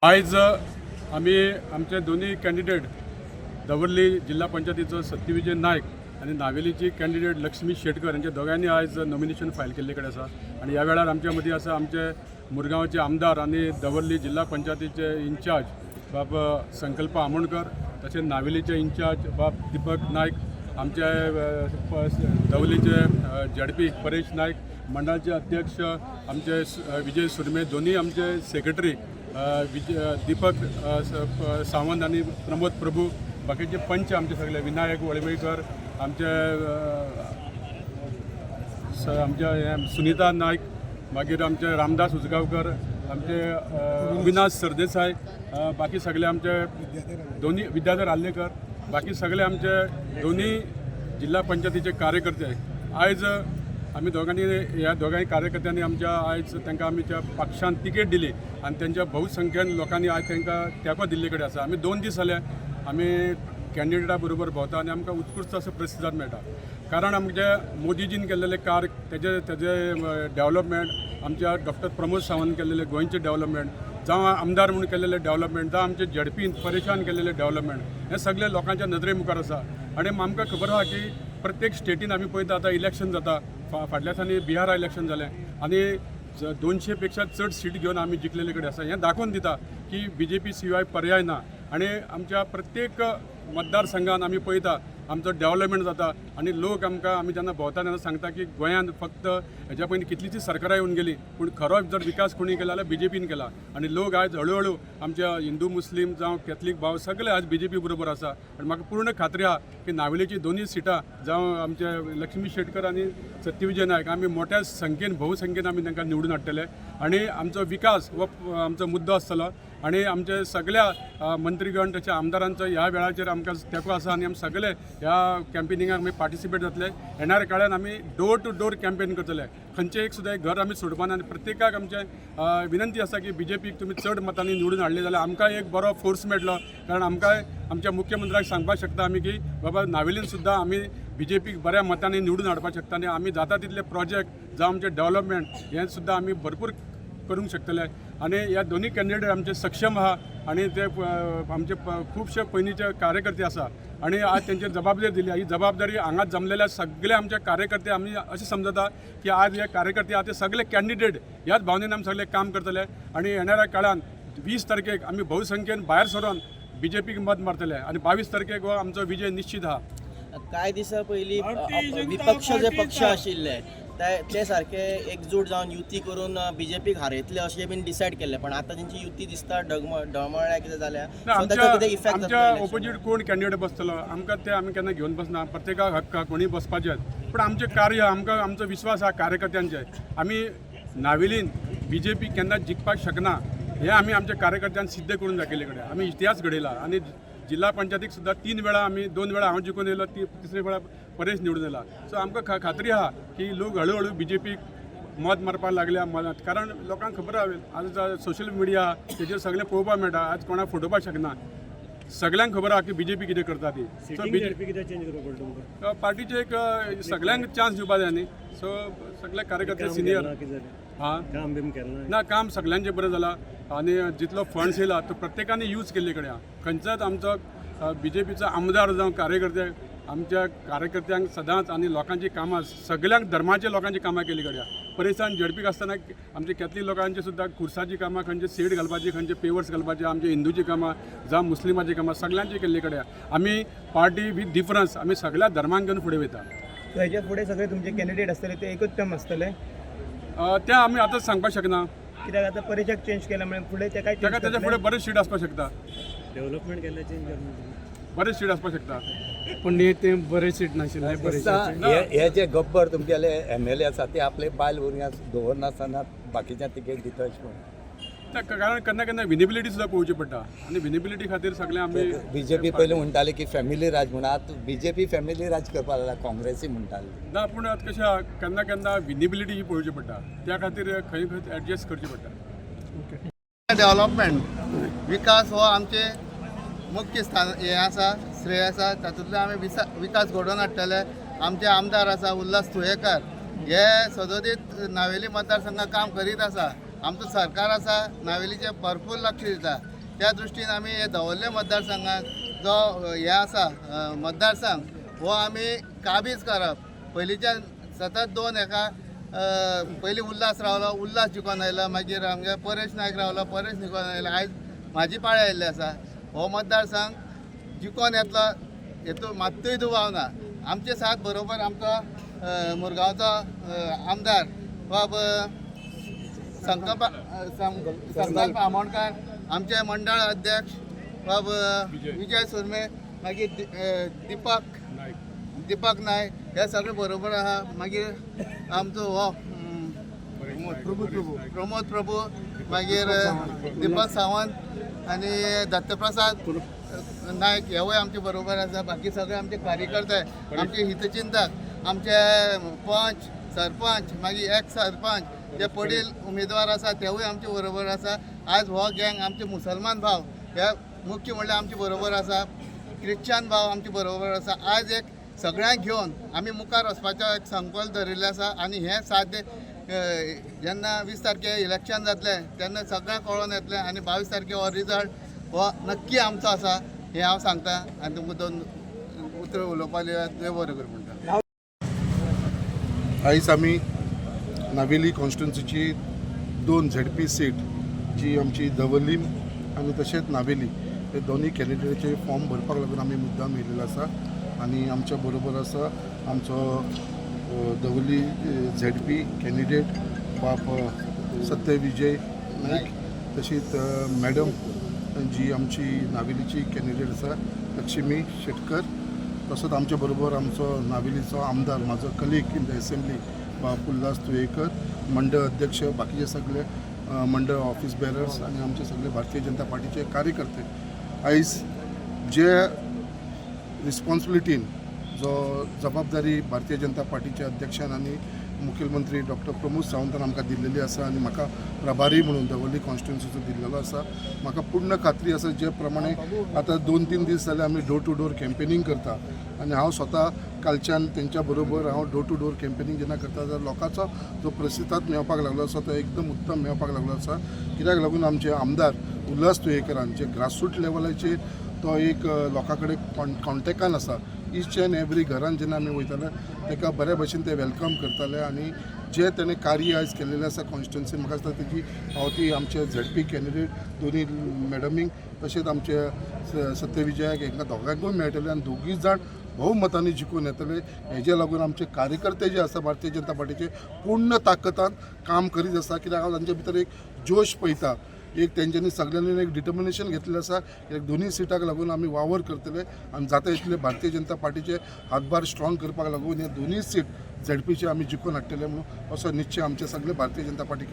आज आम्ही आमचे दोन्ही कॅन्डिडेट दवर्ली जिल्हा पंचायतीचो सत्यविजय नायक आणि नावेलीची कॅन्डिडेट लक्ष्मी शेटकर यांच्या दोघांनी आज नॉमिनेशन फायल केल्ले आसा आणि ह्या वेळार आमच्या मदीं आसा आमचे मुरगांवचे आमदार आणि दवर्ली जिल्हा पंचायतीचे इन्चार्ज बाब संकल्प आमोणकर तसेच नावेलीचे इन्चार्ज बाब दीपक नायक आमचे दवर्लीचे झडपी परेश नायक मंडळाचे अध्यक्ष आमचे विजय सुरमे दोन्ही आमचे सेक्रेटरी दीपक सावंत आणि प्रमोद प्रभू बाकीचे पंच आमचे सगळे विनायक वळवईकर आमचे सुनीता नायक मागीर आमचे रामदास उजगांवकर आमचे अविनाश सरदेसाय बाकी सगळे आमचे दोन्ही विद्याधर आल्लेकर बाकी सगळे आमचे दोन्ही जिल्हा पंचायतीचे कार्यकर्ते आज आम्ही दोघांनी ह्या दोघांनी कार्यकर्त्यांनी आमच्या आज तांकां आमच्या पक्षान तिकेट दिली आणि त्यांच्या बहुसंख्येन लोकांनी आज तांकां तेंको दिल्ले कडेन आसा आमी 2 दीस जाले आमी कॅन्डिडेटा बरोबर भोंवता आनी आमकां उत्कृश्ट असो प्रतिसाद मेळटा कारण आमचे मोदीजीन केल्लेले कार्य तेजे डेव्हलपमेंट आमच्या डॉक्टर प्रमोद सावंत केल्लेले गोंयचे डेव्हलपमेंट जावं आमदार म्हणून केल्लेले डेव्हलपमेंट जावं आमचे झडपीन परेशान केल्लेले डेव्हलपमेंट हे सगळे लोकांच्या नदरे मुखार आसा आणि आमकां खबर आहा की प्रत्येक स्टेटीन आमी पळयता आतां इलेक्शन जाता फाटल्या दिसांनी बिहारा इलेक्शन जालें आनी 200 पेक्षा चड सीट घेवन आमी जिखलेले कडेन आसा हें दाखोवन दिता की BJP शिवाय पर्याय ना आणि आमच्या प्रत्येक मतदारसंघान आमी पळयता आमचो डेव्हलपमेंट जाता आणि लोक आमी जेन्ना भोंवता तेन्ना सांगता की गोंयांत फक्त हेज्या पयलीं कितलींशीं सरकारां येवन गेली पूण खरो जर विकास कोणी केला जाल्यार BJPन केला आणि लोक आज हळू आमच्या हिंदू मुस्लीम जावं कॅथलीक भाव सगळे आज BJP बरोबर आसा आणि म्हाका पूर्ण खात्री आहा की नावेलीची दोन्ही सिटां जावं आमचे लक्ष्मी शेटकर आणि सत्यविजय नायक आमी मोठ्या संख्येन भोवसंख्येन आमी तांकां निवडून हाडटले आणि आमचो विकास हो आमचो मुद्दो आसतलो आणि आमचे सगळ्या मंत्रीगण तशें आमदारांचो ह्या वेळाचेर आमकां तेंको आसा आणि आमी सगळे ह्या कॅम्पेनिंगाक आमी पार्टिसिपेट जातले येणाऱ्या काळान आमी डोर टू डोर कॅम्पेन करतले खंयचे एक सुद्दां घर आमी सोडपाना आनी प्रत्येकाक आमचे विनंती आसा की BJPक तुमी चड मतांनी निवडून हाडले जाल्यार आमकां एक बरो फोर्स मेळटलो कारण आमकां आमच्या मुख्यमंत्र्याक सांगपाक शकता आमी की बाबा नावेलीन सुद्दां आमी BJPक बऱ्या मतांनी निवडून हाडपाक शकता आनी आमी जाता तितले प्रोजेक्ट जावं आमचे डेव्हलपमेंट हें सुद्दां आमी भरपूर करूंक शकतले आणि ह्या दोन्ही कॅन्डिडेट आमचे सक्षम आहा आणि ते आमचे खूबशे पयलींचे कार्यकर्ते आसा आणि आज तेंचेर जबाबदारी दिली ही जबाबदारी हांगाच जमलेल्या सगळे आमचे कार्यकर्ते आमी अशें समजता की आज हे कार्यकर्ते आहा ते सगळे कॅन्डिडेट ह्याच भावनेन आमी सगळे काम करतले आणि येणाऱ्या काळान 20 तारखेक आमी बहुसंख्येन भायर सरून BJPक मत मारतले आणि 22 तारखेक हो आमचो विजय निश्चित आहा कांय दिसा पयलीं विपक्ष जे पक्ष आशिल्ले ते सारखे एकजूट जावन युती करून BJPक हारयतले अशें बीन डिसायड केल्ले पण आता तेंची युती दिसता डळमळ्या कितें जाल्या कितें इफेक्ट आमच्या ऑपोजीट कोण कॅन्डिडेट बसतलो आमकां ते आमी केन्ना घेवन बसना प्रत्येकाक हक्क कोणी बसपाचें पण आमचें कार्य आमकां आमचो विश्वास आहा कार्यकर्त्यांचे आमी नावेलीन BJP केन्ना जिखपाक शकना हे आमी आमच्या कार्यकर्त्यांक सिद्ध करून दाखयले कडेन आमी इतिहास घडयला आणि जिल्हा पंचायतीक सुद्दां 3 वेळा आमी 2 वेळा हांव जिखून येयलो 3रे वेळा परेश निवडून येयला सो आमकां खात्री आहा की लोक हळू BJPक मत मारपाक लागल्या मनात कारण लोकांक खबर आहा आज सोशल मिडिया तेजेर सगळें पळोवपाक मेळटा आज कोणाक फटोवपाक शकना सगळ्यांक खबर आहा की BJP कितें करता ती सो पार्टीचे एक सगळ्यांक चान्स दिवपा जाय न्ही सो सगळे कार्यकर्ते सिनियर ना काम सगळ्यांचें बरें जालां आनी जितलो फंड्स येयला तो प्रत्येकाने यूज केल्ले कडेन आहा खंयचोच आमचो BJPचो आमदार जावं कार्यकर्ते आमच्या कार्यकर्त्यांक सदांच आनी लोकांची कामां सगळ्यांक धर्माच्या लोकांची कामां केली कडेन आहा परेशान झडपीक आसतना आमचे कॅथलीक लोकांची सुद्दां खुर्साची कामां खंयचे सीट घालपाची खंयचे पेवर्स घालपाचे आमचे हिंदूची कामां जावं मुस्लिमाची कामां सगळ्यांची केल्ली कडेन आहा आमी पार्टी विथ डिफरन्स आमी सगळ्या धर्मांक घेवन फुडें वयता हेच्या फुडें सगळे तुमचे कॅन्डिडेट आसतले ते एकूच टर्म आसतले तें आमी आतांच सांगपाक शकना कित्याक आतां परेशाक चेंज केला म्हणजे फुडें ते काय तेच्या फुडें बरेच सीट आसपाक शकता डेव्हलपमेंट केल्या चेंज बरेच सीट आसपाक शकता पण ते बरेच सीट नाशिल्ले हे जे गब्बर तुमगेले MLA आसा ते आपले बायल भुरग्यांक दवरनासतना बाकीच्या तिकेट दिता अशें म्हणून कारण केन्ना केन्ना विनेबिलिटी सुद्दां पळोवची पडटा आणि विनेबिलिटी खातीर सगळे आमी BJP पयलीं म्हणटाले की फॅमिली राज म्हणून आतां BJP फॅमिली राज करपाक लागला काँग्रेसी म्हणटाले ना पूण आतां कशें आहा केन्ना केन्ना विनेबिलिटी ही पळोवची पडटा त्या खातीर खंय खंय एडजस्ट करची पडटा डेव्हलपमेंट विकास हो आमचे मुख्य स्थान हे आसा श्रेय आसा तातूंतले आमी विकास घडोवन हाडटले आमचे आमदार आसा उल्हास तुयेकर हे सदोदीत नावेली मतदारसंघात काम करीत आसा आमचो सरकार आसा नावेलीचे भरपूर लक्ष दिता त्या दृश्टीन आमी हे दवर्ले मतदारसंघात जो हे आसा मतदारसंघ हो आमी काबीज करप. पयलींच्यान सतत 2 हेका पयलीं उल्हास रावलो, उल्हास जिखून आयलो, मागीर आमगे परेश नायक रावलो, परेश जिखून आयलो, आयज म्हाजी पाळी आयिल्ली आसा. हो मतदारसंघ जिखून येतलो हेतून मात्तूय दुबाव ना. आमचे साथ बरोबर आमचो मुरगांवचो आमदार बाब संकल्प आमोणकार, आमचे मंडळ अध्यक्ष बाब विजय सुरमे, मागीर दीपक नायक हे सगळे बरोबर आहा. मागीर आमचो हो प्रमोद प्रभू, मागीर दीपक सावंत आनी दत्तप्रसाद नायक हेवूय आमचे बरोबर आसा. बाकी सगळे आमचे कार्यकर्ते, आमचे हितचिंतक, आमचे पंच, सरपंच, मागीर एक्स सरपंच जे पडील उमेदवार आसा तेवूय आमचे बरोबर आसा. आज हो गँग आमचे मुसलमान भाव हे मुख्य म्हणल्यार आमचे बरोबर आसा. क्रिश्चन भाव आमचे बरोबर आसा. आज एक सगळ्यांक घेवन आमी मुखार वचपाचो एक संकल्प धरिल्लो आसा. आनी हे सादे जेन्ना 20 तारखे इलेक्शन जातलें तेन्ना सगळ्यांक कळोन येतलें आनी 22 तारखे हो रिजल्ट हो नक्की आमचो आसा हें हांव सांगता. आनी तुमकां 2 उतर उलोवपाक देव बरें करूं म्हणटा. आयज आमी नावेली कॉन्स्टिट्युन्सीची 2 ZP सीट जी आमची दवर्ली आनी तशेंच नावेली हे दोन्ही कॅन्डिडेटचे फॉर्म भरपाक लागून आमी मुद्दाम येयलेलो आसा. आनी आमच्या बरोबर आसा आमचो दवर्ली ZP कॅन्डिडेट बाप सत्य विजय नायक, तशीच मॅडम जी आमची नावेलीची कॅन्डिडेट आसा लक्ष्मी शेटकर, तसोच आमच्या बरोबर आमचो नावेलीचो आमदार म्हाजो कलीग इन द एसेंब्ली बाप उल्हास तुयेकर, मंडळ अध्यक्ष, बाकीचे सगळे मंडळ ऑफिस बेरर्स आनी आमचे सगळे भारतीय जनता पार्टीचे कार्यकर्ते आयज जे रिस्पॉन्सिबिलिटीन जो जबाबदारी भारतीय जनता पार्टीचे अध्यक्षान आनी मुखेलमंत्री डॉक्टर प्रमोद सावंतान आमकां दिल्लेली आसा आनी म्हाका प्रभारी म्हणून दवर्ली कॉन्स्टिट्युन्सीचो दिल्लेलो आसा. म्हाका पूर्ण खात्री आसा जे प्रमाणे आतां 2-3 दीस जाले आमी डोर टू डोर कॅम्पेनींग करता आनी हांव स्वता कालच्यान तेंच्या बरोबर हांव डोर टू डोर कॅम्पेनींग जेन्ना करता जाल्यार लोकांचो जो प्रतिसाद मेळपाक लागलो आसा तो एकदम उत्तम मेळपाक लागलो आसा. कित्याक लागून आमचे आमदार उल्हास तुयेकरान जे ग्रासरूट लेवलाचेर तो एक लोकां कडेन कॉन्टेक्टान आसा. ईच एंड एवरी घरान जेन्ना आमी वयताले ताका बऱ्या भशेन ते वेलकम करताले आनी जे तेणें कार्य आयज केल्लेलें आसा कॉन्स्टिट्युन्सी म्हाका दिसता तेजी पावती आमचे ZP कॅन्डिडेट दोनी मॅडमींक तशेंच आमचे सत्य विजयाक हांकां दोगांकूय मेळटले आनी दोगूय जाण भोवमतांनी जिखून येतले. हेजे लागून आमचे कार्यकर्ते जे आसा भारतीय जनता पार्टीचे पूर्ण ताकदान काम करीत आसा. कित्याक हांव तांचे भितर एक जोश पळयता, एक तेंच्यांनी सगळ्यांनी एक डिटर्मिनेशन घेतलेलें आसा. एक दोन्ही सिटाक लागून आमी वावर करतले आनी जाता तितले भारतीय जनता पार्टीचे हातभार स्ट्रॉंग करपाक लागून हे दोन्ही सीट ZPचे आमी जिखून हाडटले म्हणून असो निश्चय आमचे सगळे भारतीय जनता पार्टी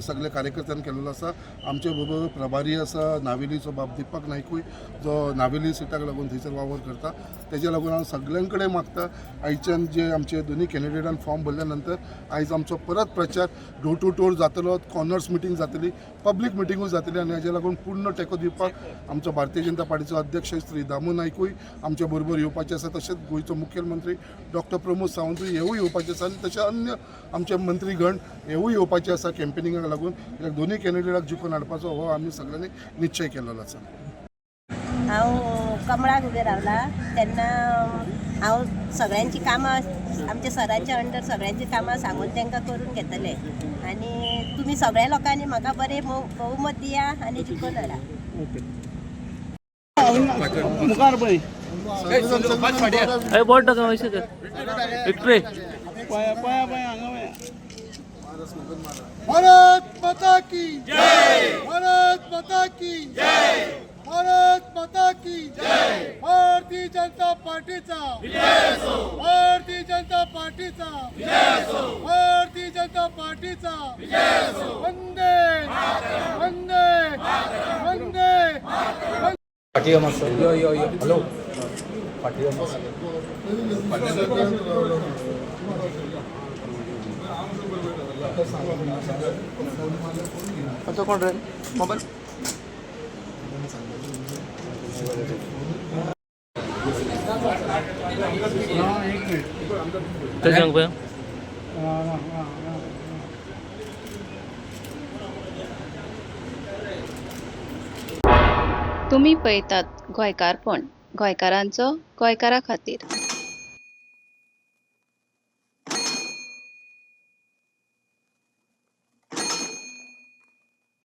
सगळे कार्यकर्त्यांनी केलेलो आसा. आमचे बरोबर प्रभारी आसा नावेलीचो बाब दीपक नायकूय जो नावेली सिटाक लागून थंयसर वावर करता. तेज्या लागून हांव सगळ्यां कडेन मागता आयच्यान जे आमचे दोन्ही कॅन्डिडेटान फॉर्म भरल्या नंतर आयज आमचो परत प्रचार डोर टू डोर जातलो, कॉर्नर्स मिटींग जातली, पब्लीक मिटींगूय जातली आनी हेजे लागून पूर्ण टेको दिवपाक आमचो भारतीय जनता पार्टीचो अध्यक्ष श्री दामू नायकूय आमच्या बरोबर येवपाचे आसा. तशेंच गोंयचो मुखेलमंत्री डॉक्टर प्रमोद सावंतूय हेवूय येवपाचे आसा आनी तशें अन्य आमचे मंत्रीगण हेवूय येवपाचे आसा कॅम्पेनिंगाक लागून. कित्याक दोन्ही कॅन्डिडेटाक जिखून हाडपाचो हो आमी सगळ्यांनी निश्चय केलेलो आसा. हांव कमळाक उबें रावला तेन्ना हांव सगळ्यांची कामां आमच्या सरांच्या अंडर सगळ्यांची कामां सांगून तांकां करून घेतले आनी तुमी सगळ्या लोकांनी म्हाका बरें बहुमत दिया आनी जिखून हाडा. मुखार पळय बोट टाका विक्ट्री पळया हांगा पळया. भारत माता की जय, भारत माता की जय, भारत माता की जय. भारतीय जनता पार्टीचा विजय असो, भारतीय जनता पार्टीचा विजय असो, भारतीय जनता पार्टीचा विजय असो. वंदे वंदे वंदे. पार्टी मातसो यो यो यो हॅलो पार्टी मातसो तो कोण रे मोबाईल सांग पळय तुम्ही पळयतात गोंयकारपण गोंयकारांचो गोंयकारा खातीर.